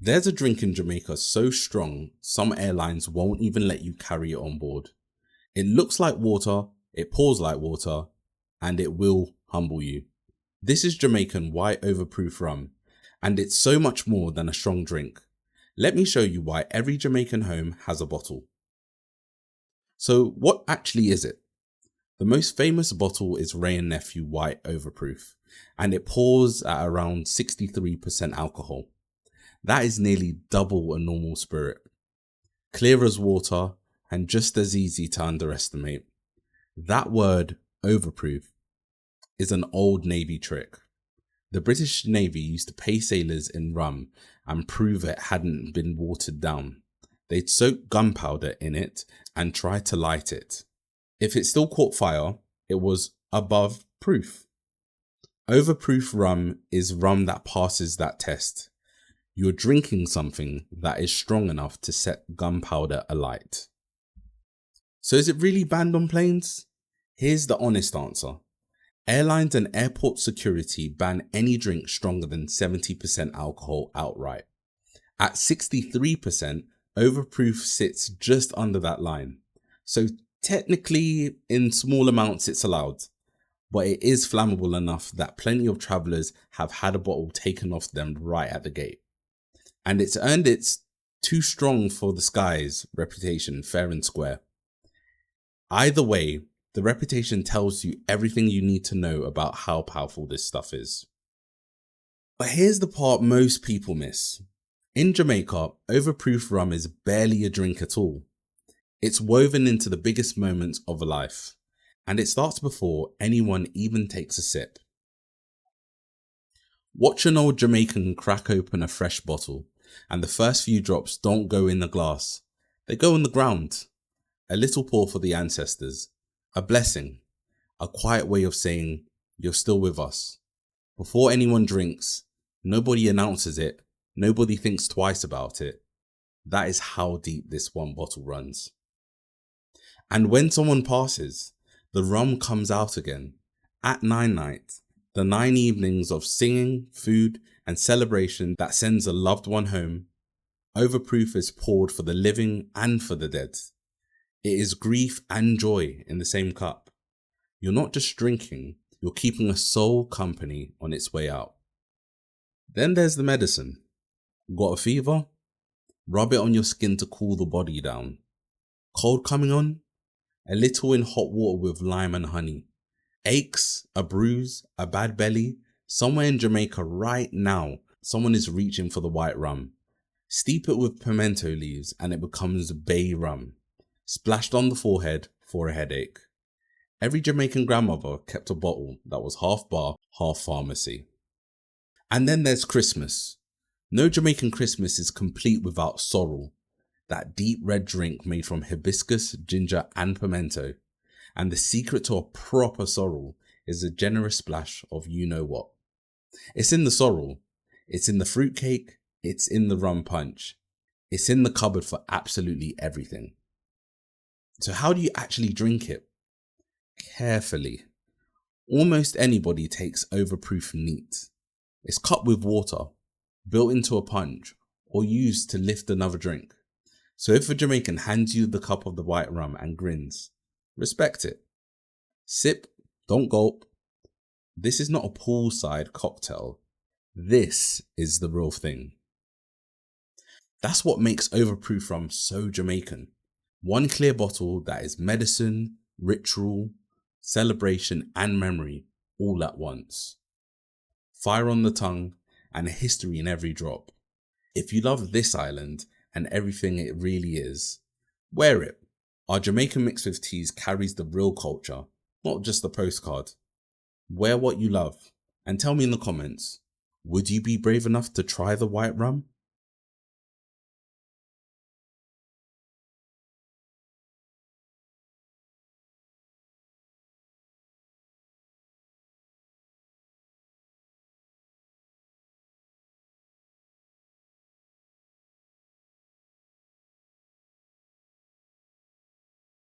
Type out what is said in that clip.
There's a drink in Jamaica so strong, some airlines won't even let you carry it on board. It looks like water, it pours like water, and it will humble you. This is Jamaican white overproof rum, and it's so much more than a strong drink. Let me show you why every Jamaican home has a bottle. So what actually is it? The most famous bottle is Ray & Nephew White Overproof, and it pours at around 63% alcohol. That is nearly double a normal spirit. Clear as water and just as easy to underestimate. That word, overproof, is an old Navy trick. The British Navy used to pay sailors in rum and prove it hadn't been watered down. They'd soak gunpowder in it and try to light it. If it still caught fire, it was above proof. Overproof rum is rum that passes that test. You're drinking something that is strong enough to set gunpowder alight. So is it really banned on planes? Here's the honest answer. Airlines and airport security ban any drink stronger than 70% alcohol outright. At 63%, overproof sits just under that line. So technically, in small amounts it's allowed, but it is flammable enough that plenty of travellers have had a bottle taken off them right at the gate. And it's earned its too strong for the skies reputation fair and square. Either way, the reputation tells you everything you need to know about how powerful this stuff is. But here's the part most people miss. In Jamaica, overproof rum is barely a drink at all. It's woven into the biggest moments of a life, and it starts before anyone even takes a sip. Watch an old Jamaican crack open a fresh bottle, and the first few drops don't go in the glass. They go on the ground. A little pour for the ancestors. A blessing. A quiet way of saying, you're still with us. Before anyone drinks, nobody announces it. Nobody thinks twice about it. That is how deep this one bottle runs. And when someone passes, the rum comes out again. At 9 night, the 9 evenings of singing, food, and celebration that sends a loved one home, overproof is poured for the living and for the dead. It is grief and joy in the same cup. You're not just drinking, you're keeping a soul company on its way out. Then there's the medicine. Got a fever? Rub it on your skin to cool the body down. Cold coming on? A little in hot water with lime and honey. Aches, a bruise, a bad belly. Somewhere in Jamaica right now, someone is reaching for the white rum. Steep it with pimento leaves and it becomes bay rum. Splashed on the forehead for a headache. Every Jamaican grandmother kept a bottle that was half bar, half pharmacy. And then there's Christmas. No Jamaican Christmas is complete without sorrel, that deep red drink made from hibiscus, ginger and pimento. And the secret to a proper sorrel is a generous splash of you-know-what. It's in the sorrel, it's in the fruitcake, it's in the rum punch. It's in the cupboard for absolutely everything. So how do you actually drink it? Carefully. Almost anybody takes overproof neat. It's cut with water, built into a punch, or used to lift another drink. So if a Jamaican hands you the cup of the white rum and grins, respect it. Sip, don't gulp. This is not a poolside cocktail. This is the real thing. That's what makes overproof rum so Jamaican. One clear bottle that is medicine, ritual, celebration and memory all at once. Fire on the tongue and a history in every drop. If you love this island and everything it really is, wear it. Our Jamaican Mix with Teas carries the real culture, not just the postcard. Wear what you love and tell me in the comments, would you be brave enough to try the white rum?